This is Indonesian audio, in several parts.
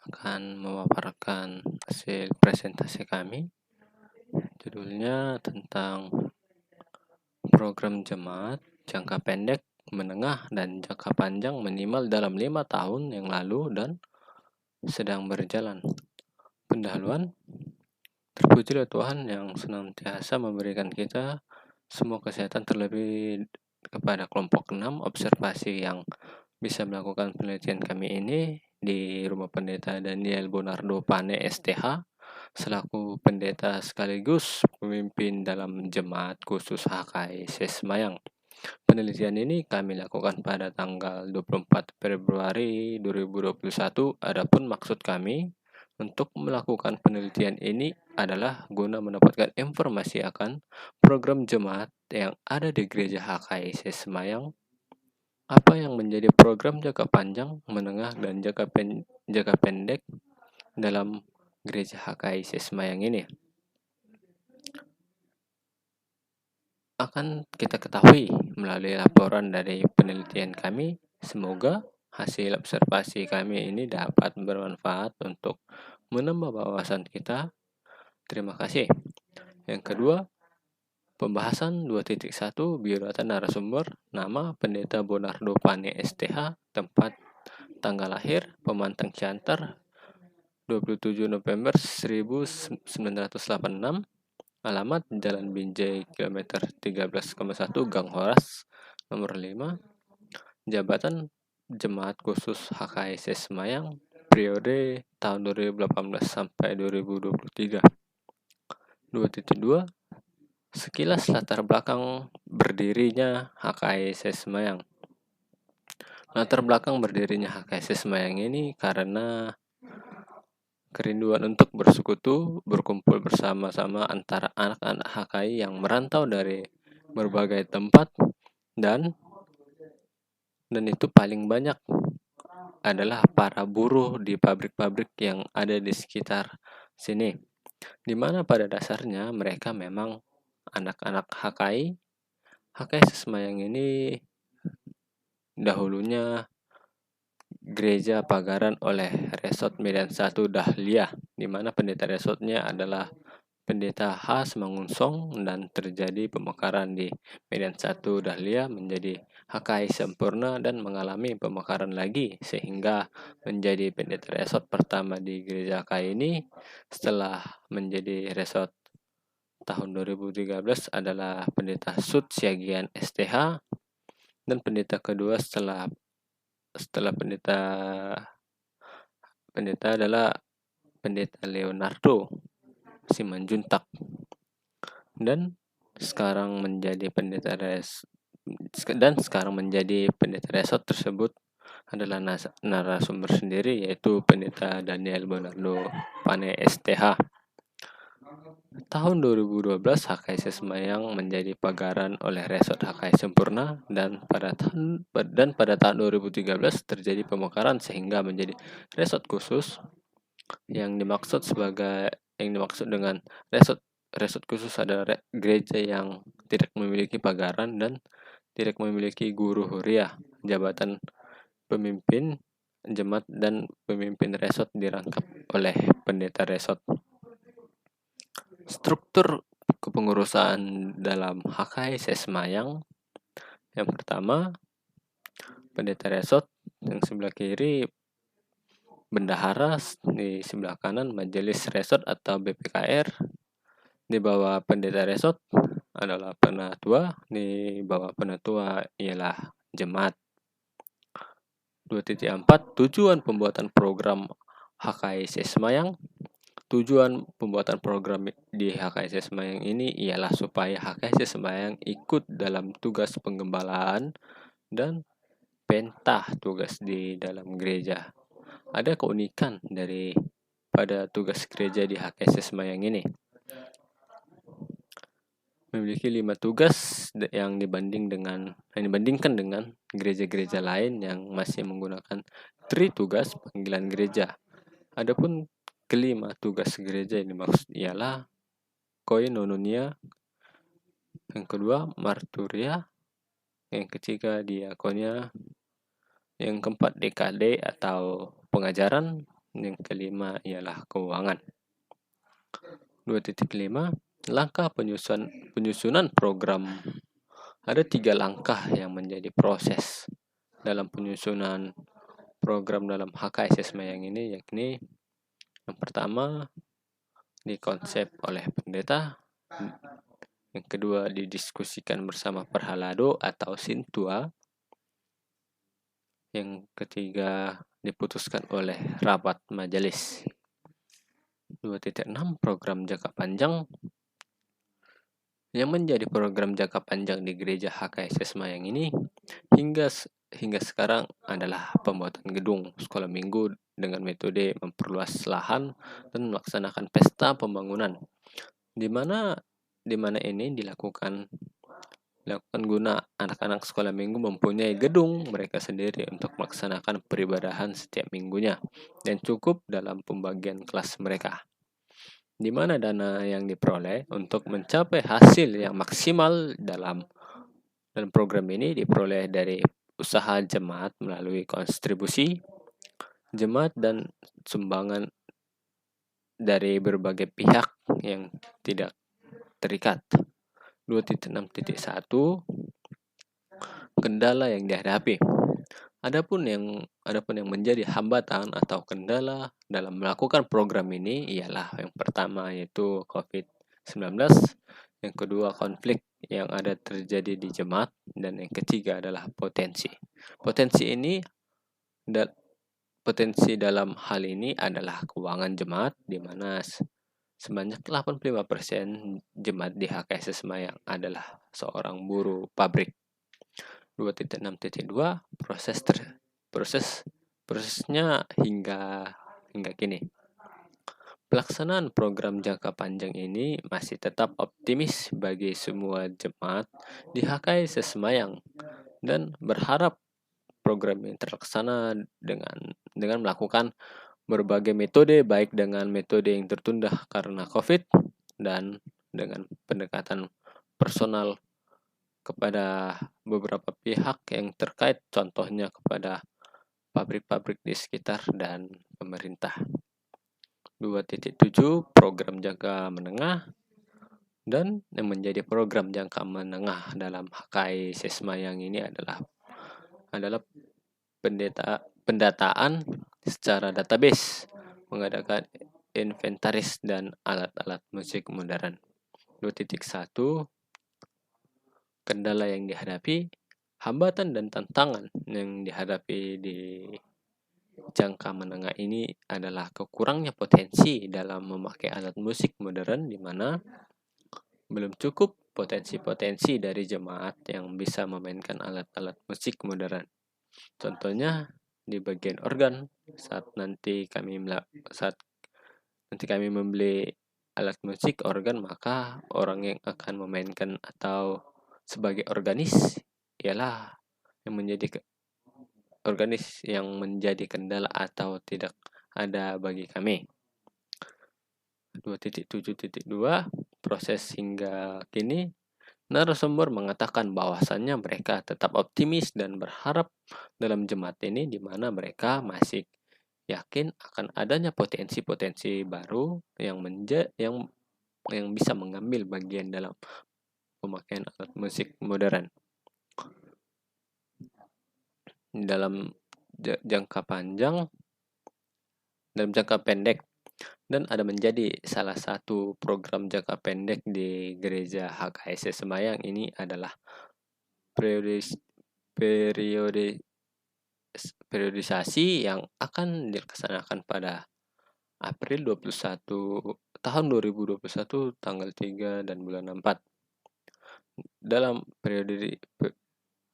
akan memaparkan hasil presentasi kami. Judulnya tentang program jemaat jangka pendek, menengah, dan jangka panjang minimal dalam 5 tahun yang lalu dan sedang berjalan. Pendahuluan, terpujilah Tuhan yang senantiasa memberikan kita semua kesehatan, terlebih kepada kelompok 6 observasi yang bisa melakukan penelitian kami ini di Rumah Pendeta Daniel Bonardo Pane STH selaku pendeta sekaligus pemimpin dalam jemaat khusus HKIC Semayang. Penelitian ini kami lakukan pada tanggal 24 Februari 2021. Adapun maksud kami untuk melakukan penelitian ini adalah guna mendapatkan informasi akan program jemaat yang ada di gereja HKIC Semayang, apa yang menjadi program jangka panjang, menengah, dan jangka pendek dalam gereja HKIC Semayang ini. Akan kita ketahui melalui laporan dari penelitian kami, semoga hasil observasi kami ini dapat bermanfaat untuk menambah wawasan kita. Terima kasih. Yang kedua, pembahasan 2.1 biodata narasumber, nama Pendeta Bonardo Pane STH, tempat tanggal lahir Pemantang Ciantar 27 November 1986, alamat Jalan Binjai kilometer 13,1 Gang Horas nomor 5, jabatan Jemaat Khusus HKIC Semayang periode tahun 2018 sampai 2023. 2.2 Sekilas latar belakang berdirinya HKIC Semayang. Latar belakang berdirinya HKIC Semayang ini karena kerinduan untuk bersekutu, berkumpul bersama-sama antara anak-anak HKI yang merantau dari berbagai tempat dan itu paling banyak adalah para buruh di pabrik-pabrik yang ada di sekitar sini, di mana pada dasarnya mereka memang anak-anak HKI. HKI Semayang ini dahulunya Gereja Pagaran oleh Resort Medan 1 Dahlia, di mana pendeta resortnya adalah Pendeta H. Mangunsong, dan terjadi pemekaran di Medan 1 Dahlia menjadi HKI Sempurna dan mengalami pemekaran lagi sehingga menjadi pendeta resort pertama di gereja HKI ini. Setelah menjadi resort tahun 2013 adalah Pendeta Sud Siagian STH, dan pendeta kedua setelah pendeta adalah Pendeta Leonardo Simanjuntak, dan sekarang menjadi pendeta resort tersebut adalah narasumber sendiri, yaitu Pendeta Daniel Bonardo Pane STH. Tahun 2012 HKIC Semayang menjadi pagaran oleh Resort HKI Sempurna, dan pada tahun 2013 terjadi pemekaran sehingga menjadi resort khusus. Yang dimaksud dengan resort khusus adalah gereja yang tidak memiliki pagaran dan tidak memiliki guru huriah. Jabatan pemimpin jemaat dan pemimpin resort dirangkap oleh pendeta resort. Struktur kepengurusan dalam HKIC Semayang. Yang pertama, pendeta resort, yang sebelah kiri bendahara, di sebelah kanan majelis resort atau BPKR. Di bawah pendeta resort adalah penatua, di bawah penatua ialah jemaat. 2.4 Tujuan pembuatan program HKIC Semayang. Tujuan pembuatan program di HKIC Semayang ini ialah supaya HKIC Semayang ikut dalam tugas penggembalaan dan pentah tugas di dalam gereja. Ada keunikan pada tugas gereja di HKIC Semayang ini. Memiliki 5 tugas yang dibandingkan dengan gereja-gereja lain yang masih menggunakan tugas panggilan gereja. Adapun kelima tugas gereja yang dimaksud ialah koinonia, yang kedua marturia, yang ketiga diakonia, yang keempat DKD atau pengajaran, Yang kelima ialah keuangan. 2.5 langkah penyusunan program. Ada 3 langkah yang menjadi proses dalam penyusunan program dalam HKS Semayang ini, yakni yang pertama dikonsep oleh pendeta, yang kedua didiskusikan bersama perhalado atau sintua, yang ketiga diputuskan oleh rapat majelis. 2.6 program jangka panjang. Yang menjadi program jangka panjang di gereja HKS Semayang ini hingga sekarang adalah pembuatan gedung sekolah minggu dengan metode memperluas lahan dan melaksanakan pesta pembangunan, di mana ini dilakukan guna anak-anak sekolah minggu mempunyai gedung mereka sendiri untuk melaksanakan peribadahan setiap minggunya dan cukup dalam pembagian kelas mereka, di mana dana yang diperoleh untuk mencapai hasil yang maksimal dalam program ini diperoleh dari usaha jemaat melalui kontribusi jemaat dan sumbangan dari berbagai pihak yang tidak terikat. 2.6.1 kendala yang dihadapi. Adapun yang menjadi hambatan atau kendala dalam melakukan program ini ialah yang pertama yaitu COVID-19, yang kedua konflik yang ada terjadi di jemaat, dan yang ketiga adalah potensi. Potensi dalam hal ini adalah keuangan jemaat, di mana sebanyak 85% jemaat di HKS Semayang adalah seorang buruh pabrik. 2.6.2 prosesnya hingga kini. Pelaksanaan program jangka panjang ini masih tetap optimis bagi semua jemaat di HKS Semayang dan berharap program ini terlaksana dengan melakukan berbagai metode, baik dengan metode yang tertunda karena COVID dan dengan pendekatan personal kepada beberapa pihak yang terkait, contohnya kepada pabrik-pabrik di sekitar dan pemerintah. 2.7 program jangka menengah. Dan yang menjadi program jangka menengah dalam HKI Semayang ini adalah pendataan secara database, mengadakan inventaris dan alat-alat musik modern. 2.1 kendala yang dihadapi, hambatan dan tantangan yang dihadapi di jangka menengah ini adalah kekurangnya potensi dalam memakai alat musik modern, di mana belum cukup potensi dari jemaat yang bisa memainkan alat-alat musik modern. Contohnya di bagian organ, saat nanti kami membeli alat musik organ, maka orang yang akan memainkan atau sebagai organis ialah organis yang menjadi kendala atau tidak ada bagi kami. 2.7.2 proses hingga kini. Narasumber mengatakan bahwasannya mereka tetap optimis dan berharap dalam jemaat ini, di mana mereka masih yakin akan adanya potensi-potensi baru yang bisa mengambil bagian dalam pemakaian alat musik modern. Dalam jangka pendek, dan ada menjadi salah satu program jangka pendek di gereja HKS Semayang ini adalah periodisasi yang akan dilaksanakan pada April 21 tahun 2021 tanggal 3 dan bulan 4. Dalam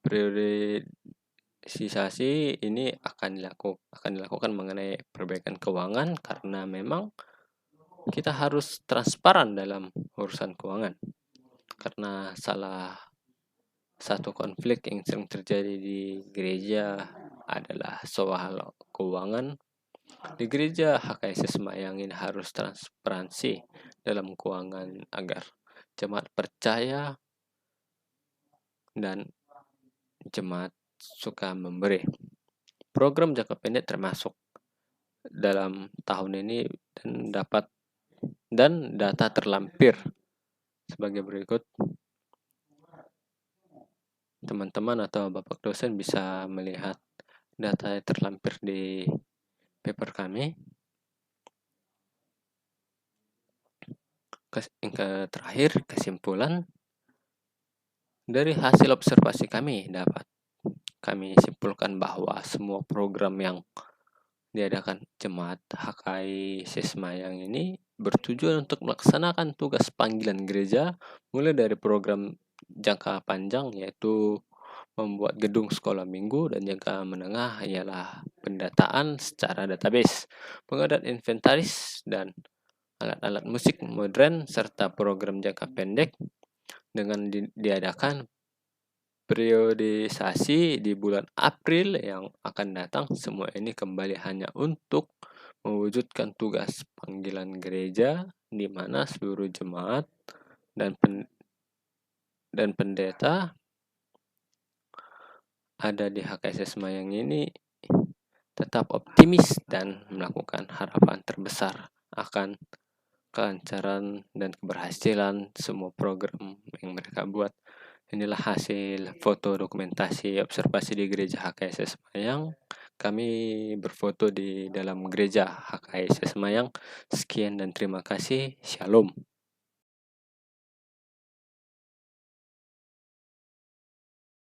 periodisasi ini akan dilakukan mengenai perbaikan keuangan, karena memang kita harus transparan dalam urusan keuangan, karena salah satu konflik yang sering terjadi di gereja adalah soal keuangan. Di gereja HKS Semayang ini harus transparansi dalam keuangan agar jemaat percaya dan jemaat suka memberi. Program jangka pendek termasuk dalam tahun ini dan data terlampir sebagai berikut. Teman-teman atau Bapak dosen bisa melihat data yang terlampir di paper kami. Terakhir, kesimpulan dari hasil observasi kami dapat kami simpulkan bahwa semua program yang diadakan jemaat HKI Semayang ini bertujuan untuk melaksanakan tugas panggilan gereja, mulai dari program jangka panjang yaitu membuat gedung sekolah minggu, dan jangka menengah ialah pendataan secara database, pengadaan inventaris dan alat-alat musik modern, serta program jangka pendek dengan diadakan periodisasi di bulan April yang akan datang. Semua ini kembali hanya untuk mewujudkan tugas panggilan gereja, di mana seluruh jemaat dan pendeta ada di HKS Semayang ini tetap optimis dan melakukan harapan terbesar akan kelancaran dan keberhasilan semua program yang mereka buat. Inilah hasil foto dokumentasi observasi di gereja HKS Semayang. Kami berfoto di dalam gereja HKS Semayang. Sekian dan terima kasih. Shalom.